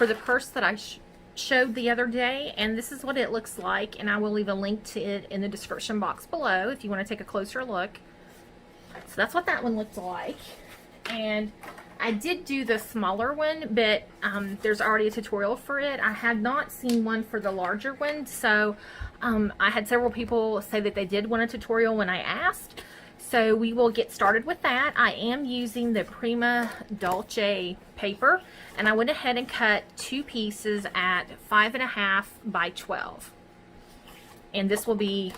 for the purse that I showed the other day, and this is what it looks like, and I will leave a link to it in the description box below if you want to take a closer look. So that's what that one looked like. And I did do the smaller one, but there's already a tutorial for it. I had not seen one for the larger one, so I had several people say that they did want a tutorial when I asked. So we will get started with that. I am using the Prima Dulce paper, and I went ahead and cut 2 pieces at 5.5 by 12. And this will be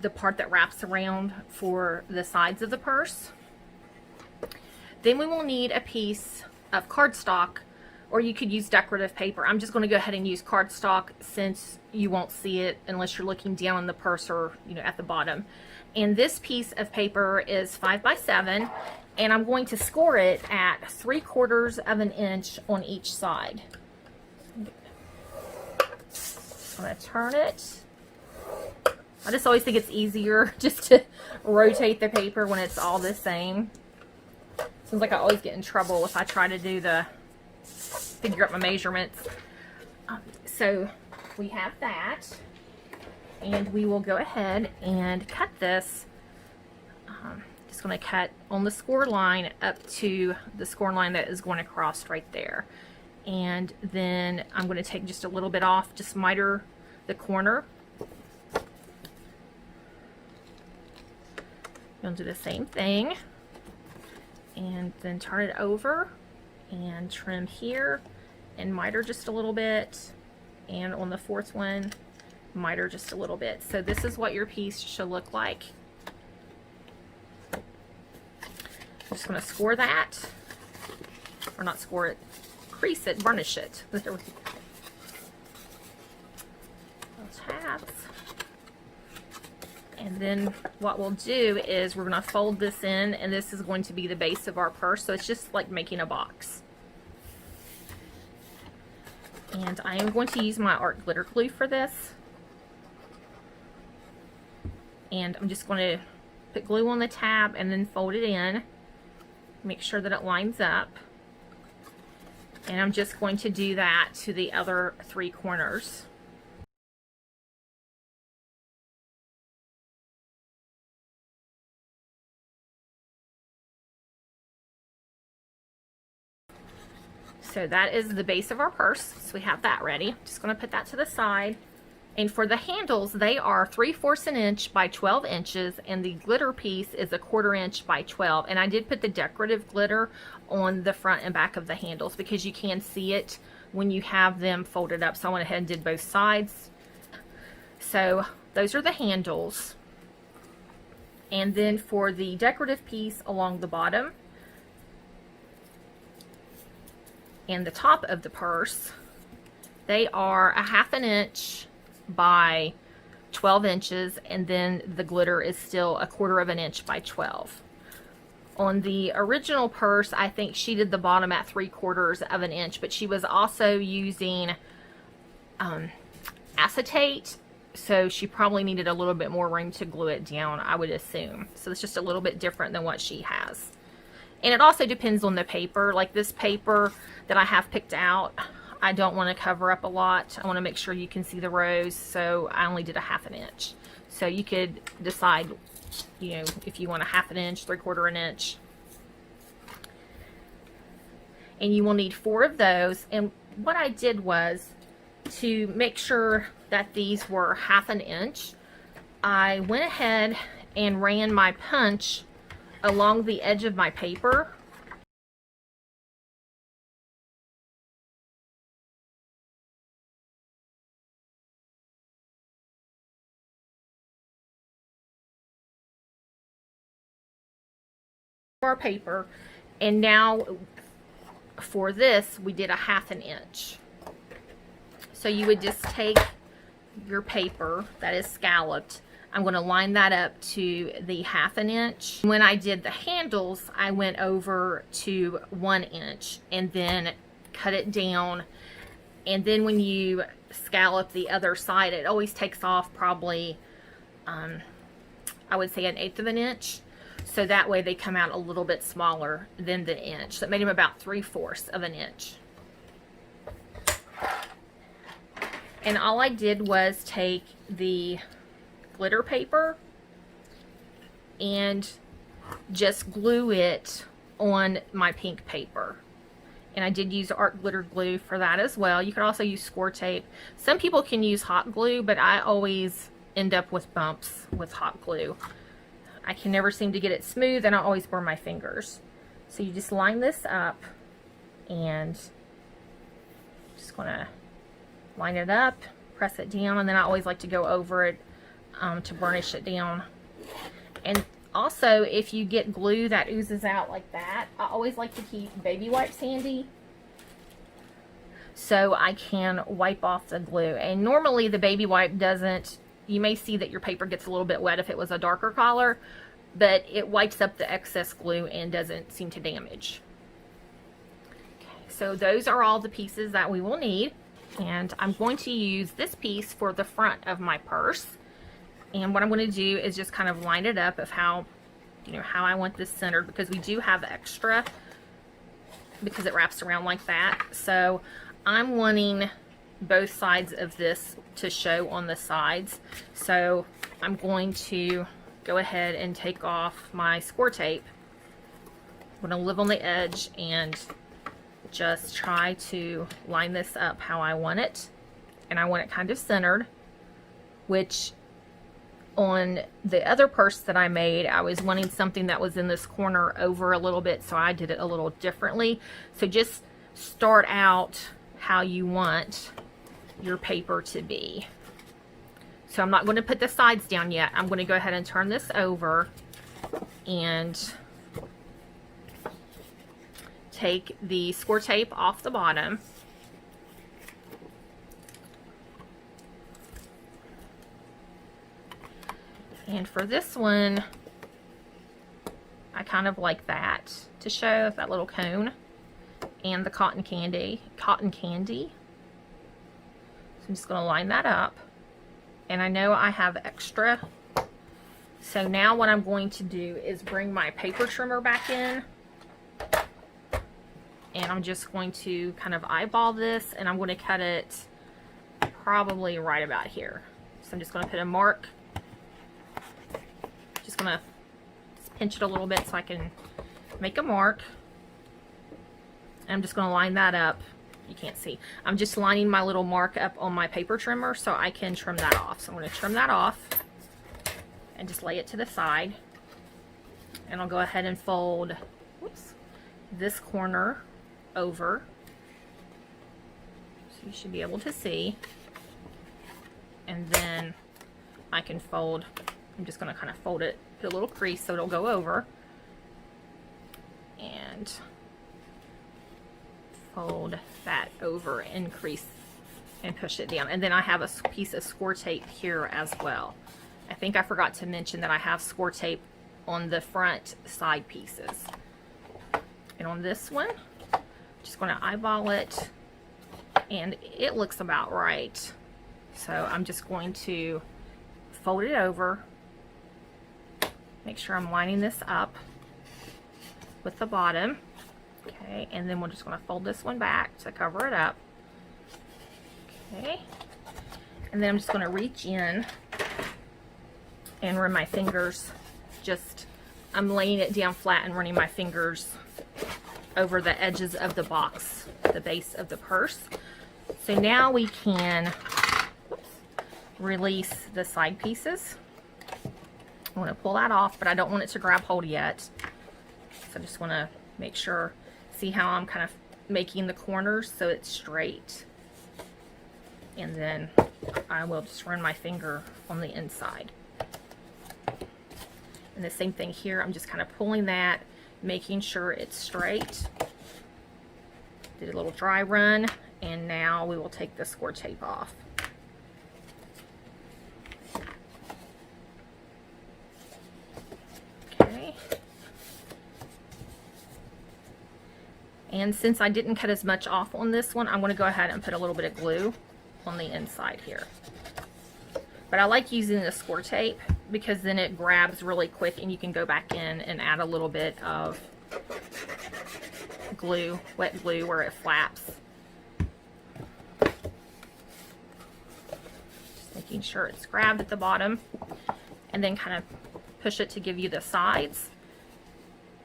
the part that wraps around for the sides of the purse. Then we will need a piece of cardstock, or you could use decorative paper. I'm just going to go ahead and use cardstock since you won't see it unless you're looking down in the purse or, you know, at the bottom. And this piece of paper is 5 by 7, and I'm going to score it at 3/4 of an inch on each side. I'm going to turn it. I just always think it's easier just to rotate the paper when it's all the same. Seems like I always get in trouble if I try to do figure out my measurements. So we have that, and we will go ahead and cut this. Just going to cut on the score line up to the score line that is going across right there. And then I'm going to take just a little bit off, just miter the corner. You'll do the same thing, and then turn it over and trim here and miter just a little bit, and on the 4th one miter just a little bit. So this is what your piece should look like. I'm just going to score that, or not score it, crease it, burnish it. There we go. Those tabs. And then what we'll do is we're going to fold this in, and this is going to be the base of our purse. So it's just like making a box. And I am going to use my art glitter glue for this. And I'm just going to put glue on the tab and then fold it in. Make sure that it lines up. And I'm just going to do that to the other 3 corners. So that is the base of our purse. So we have that ready. Just going to put that to the side. And for the handles, they are 3/4 an inch by 12 inches, and the glitter piece is 1/4 inch by 12. And I did put the decorative glitter on the front and back of the handles because you can see it when you have them folded up. So I went ahead and did both sides. So those are the handles. And then for the decorative piece along the bottom and the top of the purse, they are 1/2 an inch by 12 inches, and then the glitter is still 1/4 of an inch by 12. On the original purse, I think she did the bottom at 3/4 of an inch, but she was also using acetate, so she probably needed a little bit more room to glue it down, I would assume. So it's just a little bit different than what she has. And it also depends on the paper. Like this paper that I have picked out, I don't want to cover up a lot. I want to make sure you can see the rows, so I only did 1/2 an inch. So you could decide, you know, if you want 1/2 an inch, 3/4 an inch. And you will need 4 of those. And what I did was, to make sure that these were 1/2 an inch, I went ahead and ran my punch along the edge of my paper. Our paper, and now for this we did 1/2 an inch. So you would just take your paper that is scalloped. I'm going to line that up to the 1/2 an inch. When I did the handles, I went over to 1 inch and then cut it down. And then when you scallop the other side, it always takes off probably, I would say 1/8 of an inch. So that way they come out a little bit smaller than the inch. So it made them about 3/4 of an inch. And all I did was take the glitter paper and just glue it on my pink paper. And I did use art glitter glue for that as well. You could also use score tape. Some people can use hot glue, but I always end up with bumps with hot glue. I can never seem to get it smooth, and I always burn my fingers. So you just line this up, and just gonna line it up, press it down, and then I always like to go over it to burnish it down. And also, if you get glue that oozes out like that, I always like to keep baby wipes handy so I can wipe off the glue. And normally the baby wipe doesn't, you may see that your paper gets a little bit wet if it was a darker color, but it wipes up the excess glue and doesn't seem to damage. Okay, so those are all the pieces that we will need. And I'm going to use this piece for the front of my purse. And what I'm going to do is just kind of line it up of how, you know, how I want this centered, because we do have extra because it wraps around like that. So I'm wanting both sides of this to show on the sides. So I'm going to go ahead and take off my score tape. I'm going to live on the edge and just try to line this up how I want it. And I want it kind of centered, which on the other purse that I made, I was wanting something that was in this corner over a little bit, so I did it a little differently. So just start out how you want your paper to be. So I'm not going to put the sides down yet. I'm going to go ahead and turn this over and take the score tape off the bottom. And for this one, I kind of like that to show that little cone and the cotton candy. So I'm just going to line that up. And I know I have extra. So now what I'm going to do is bring my paper trimmer back in. And I'm just going to kind of eyeball this, and I'm going to cut it probably right about here. So I'm just going to put a mark. Just going to pinch it a little bit so I can make a mark. And I'm just going to line that up. You can't see. I'm just lining my little mark up on my paper trimmer so I can trim that off. So I'm going to trim that off and just lay it to the side. And I'll go ahead and fold, whoops, this corner over. So you should be able to see. And then I can fold, I'm just going to kind of fold it, put a little crease so it'll go over. And fold that over and crease and push it down. And then I have a piece of score tape here as well. I think I forgot to mention that I have score tape on the front side pieces. And on this one, just going to eyeball it, and it looks about right. So I'm just going to fold it over, make sure I'm lining this up with the bottom. Okay, and then we're just going to fold this one back to cover it up. Okay, and then I'm just going to reach in and run my fingers, I'm laying it down flat and running my fingers over the edges of the box, the base of the purse. So now we can release the side pieces. I want to pull that off, but I don't want it to grab hold yet. So I just want to make sure, see how I'm kind of making the corners so it's straight. And then I will just run my finger on the inside. And the same thing here, I'm just kind of pulling that, making sure it's straight. Did a little dry run, and now we will take the score tape off. Okay. And since I didn't cut as much off on this one, I'm going to go ahead and put a little bit of glue on the inside here. But I like using the score tape because then it grabs really quick and you can go back in and add a little bit of glue, wet glue, where it flaps. making sure it's grabbed at the bottom, and then kind of push it to give you the sides.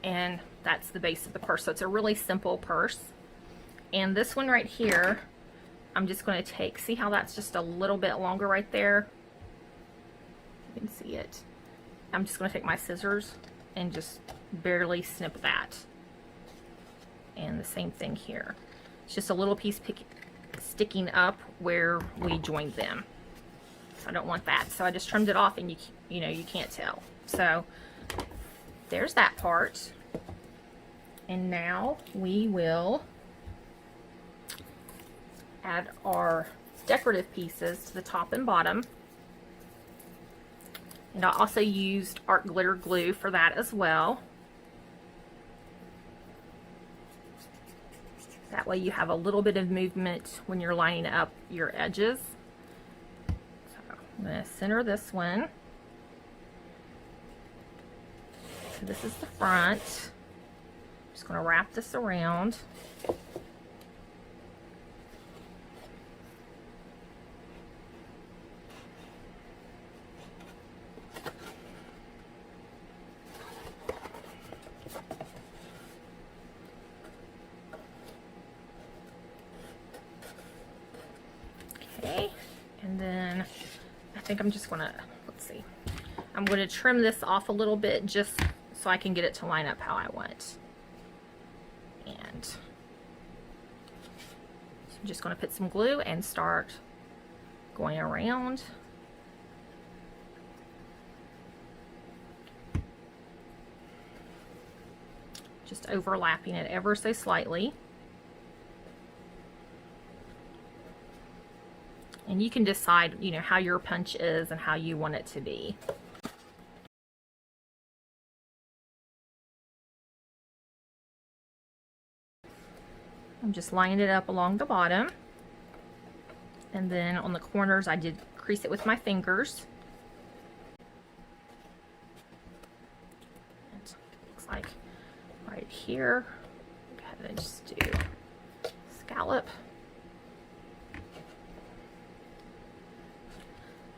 And that's the base of the purse. So it's a really simple purse. And this one right here, I'm just going to take, see how that's just a little bit longer right there? You can see it. I'm just going to take my scissors and just barely snip that. And the same thing here. It's just a little piece sticking up where we joined them. So I don't want that. So I just trimmed it off, and you know, you can't tell. So there's that part. And now we will add our decorative pieces to the top and bottom. And I also used art glitter glue for that as well. That way you have a little bit of movement when you're lining up your edges. So I'm going to center this one. So this is the front. I'm just going to wrap this around. Okay, and then I think I'm just gonna, let's see, I'm gonna trim this off a little bit just so I can get it to line up how I want. And so I'm just gonna put some glue and start going around. Just overlapping it ever so slightly. And you can decide, you know, how your punch is and how you want it to be. I'm just lining it up along the bottom. And then on the corners, I did crease it with my fingers. It looks like right here. Go ahead and just do scallop.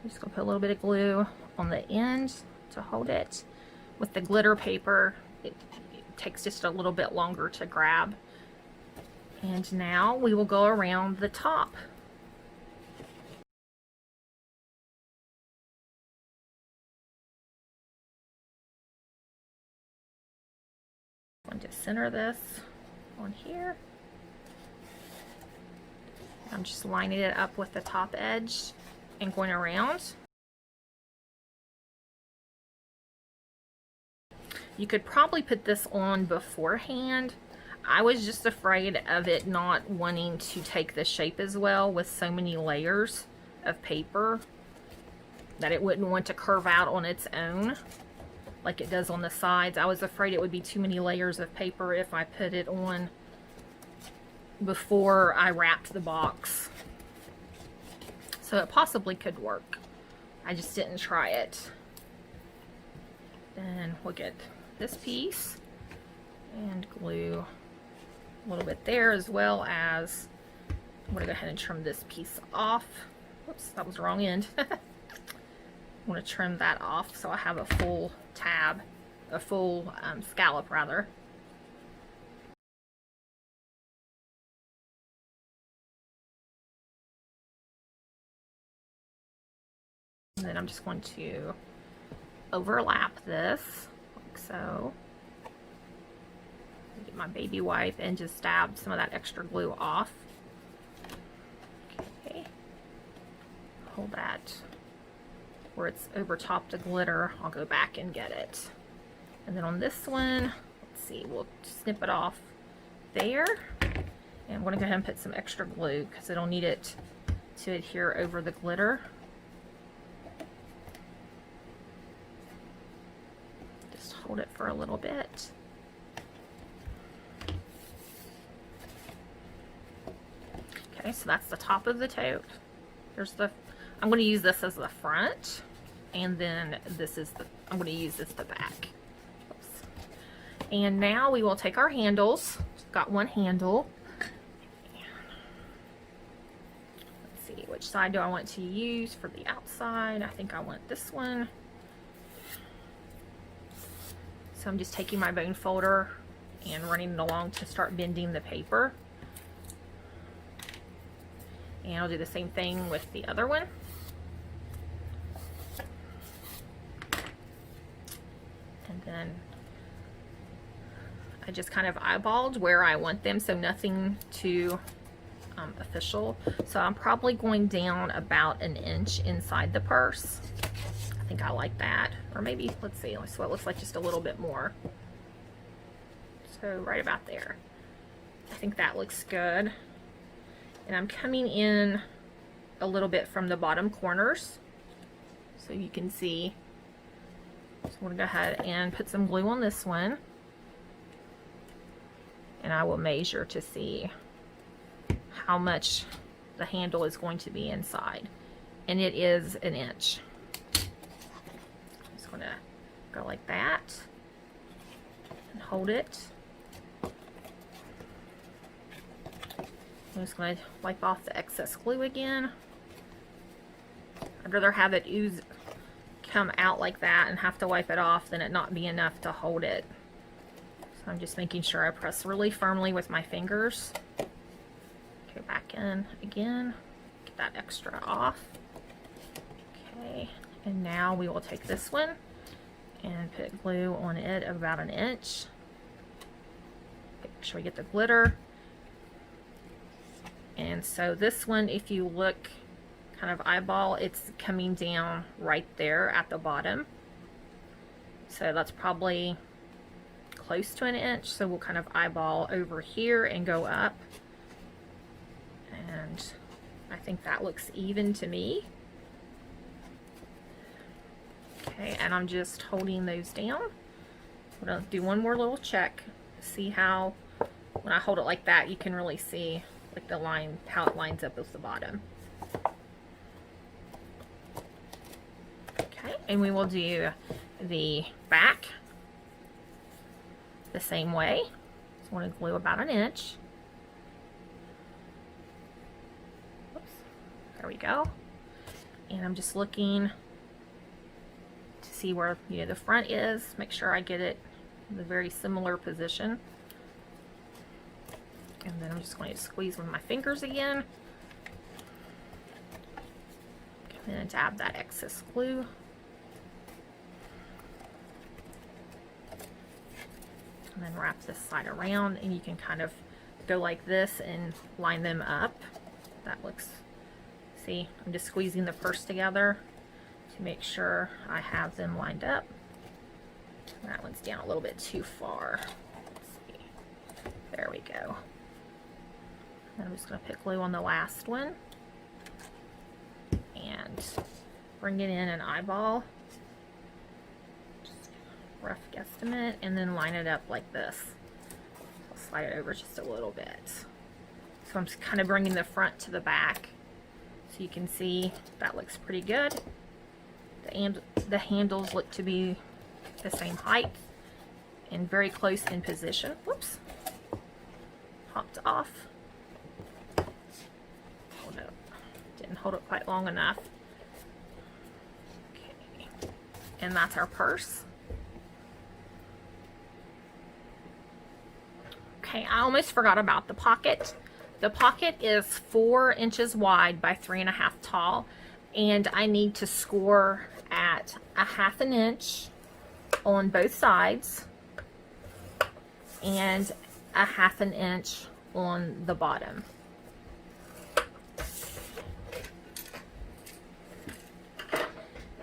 I'm just going to put a little bit of glue on the end to hold it. With the glitter paper, it takes just a little bit longer to grab. And now we will go around the top. I'm going to center this on here. I'm just lining it up with the top edge and going around. You could probably put this on beforehand. I was just afraid of it not wanting to take the shape as well with so many layers of paper, that it wouldn't want to curve out on its own like it does on the sides. I was afraid it would be too many layers of paper if I put it on before I wrapped the box. So it possibly could work. I just didn't try it. Then we'll get this piece and glue a little bit there, as well as I'm going to go ahead and trim this piece off. Whoops, that was the wrong end. I'm going to trim that off so I have a full tab, a full scallop rather. And then I'm just going to overlap this like so. Get my baby wipe and just dab some of that extra glue off. Okay. Hold that where it's over top the glitter. I'll go back and get it. And then on this one, let's see, we'll snip it off there. And I'm going to go ahead and put some extra glue because I don't need it to adhere over the glitter. Hold it for a little bit. Okay, so that's the top of the tote. There's the, I'm going to use this as the front, and then this is the, I'm going to use this the back. Oops. And now we will take our handles. Got one handle. Let's see, which side do I want to use for the outside? I think I want this one. So I'm just taking my bone folder and running it along to start bending the paper. And I'll do the same thing with the other one. And then I just kind of eyeballed where I want them, so nothing too official. So I'm probably going down about an inch inside the purse. I think I like that. Or maybe, let's see, so it looks like just a little bit more. So right about there. I think that looks good. And I'm coming in a little bit from the bottom corners, so you can see. So I'm going to go ahead and put some glue on this one. And I will measure to see how much the handle is going to be inside. And it is an inch. I'm just going to go like that and hold it. I'm just going to wipe off the excess glue again. I'd rather have it come out like that and have to wipe it off than it not be enough to hold it. So I'm just making sure I press really firmly with my fingers. Go back in again, get that extra off. Okay, and now we will take this one and put glue on it of about an inch. Make sure we get the glitter. And so this one, if you look kind of eyeball, it's coming down right there at the bottom. So that's probably close to an inch. So we'll kind of eyeball over here and go up. And I think that looks even to me. Okay, and I'm just holding those down. I'm gonna do one more little check. See how, when I hold it like that, you can really see like the line, how it lines up with the bottom. Okay, and we will do the back the same way. So I want to glue about an inch. Oops, there we go. And I'm just looking to see where the front is. Make sure I get it in a very similar position. And then I'm just going to squeeze with my fingers again. And then dab that excess glue. And then wrap this side around, and you can kind of go like this and line them up. That looks, see, I'm just squeezing the purse together to make sure I have them lined up. That one's down a little bit too far. Let's see. There we go. And I'm just going to put glue on the last one and bring it in an eyeball, just rough guesstimate, and then line it up like this. I'll slide it over just a little bit. So I'm just kind of bringing the front to the back so you can see that looks pretty good. The handles look to be the same height and very close in position. Whoops, popped off. Didn't hold it quite long enough. Okay, and that's our purse. Okay, I almost forgot about the pocket. The pocket is 4 inches wide by 3.5 tall, and I need to score at 1/2 inch on both sides and 1/2 inch on the bottom.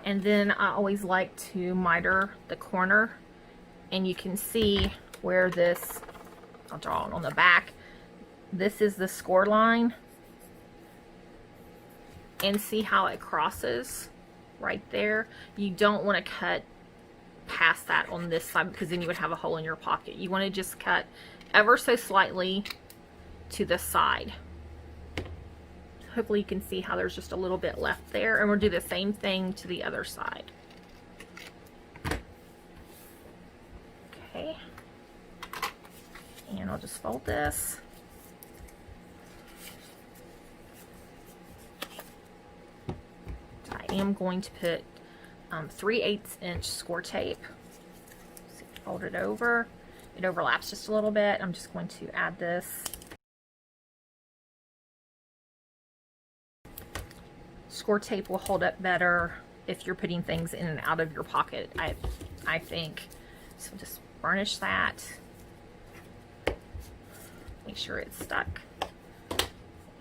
And then I always like to miter the corner, and you can see where this, I'll draw it on the back. This is the score line, and see how it crosses right there. You don't want to cut past that on this side, because then you would have a hole in your pocket. You want to just cut ever so slightly to the side. Hopefully you can see how there's just a little bit left there, and we'll do the same thing to the other side. Okay, and I'll just fold this. am going to put 3/8 inch score tape. So fold it over. It overlaps just a little bit. I'm just going to add this. Score tape will hold up better if you're putting things in and out of your pocket, I think. So just burnish that. Make sure it's stuck.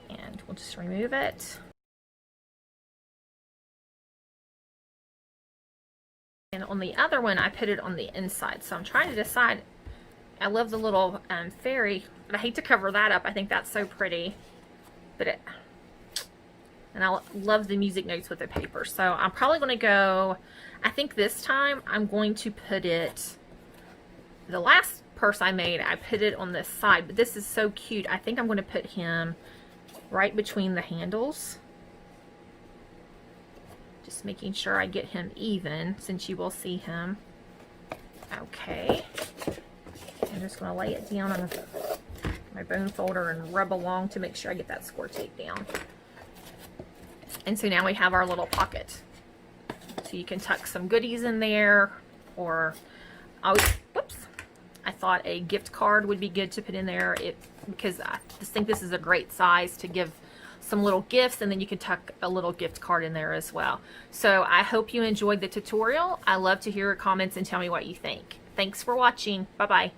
And we'll just remove it. And on the other one, I put it on the inside. So I'm trying to decide. I love the little fairy, but I hate to cover that up. I think that's so pretty. But and I love the music notes with the paper. So I'm probably going to go, I think this time I'm going to put it, the last purse I made, I put it on this side, but this is so cute. I think I'm going to put him right between the handles. Just making sure I get him even, since you will see him. Okay. I'm just going to lay it down on my bone folder and rub along to make sure I get that score tape down. And so now we have our little pocket. So you can tuck some goodies in there, or whoops, I thought a gift card would be good to put in there, because I just think this is a great size to give some little gifts, and then you can tuck a little gift card in there as well. So I hope you enjoyed the tutorial. I love to hear your comments and tell me what you think. Thanks for watching. Bye-bye.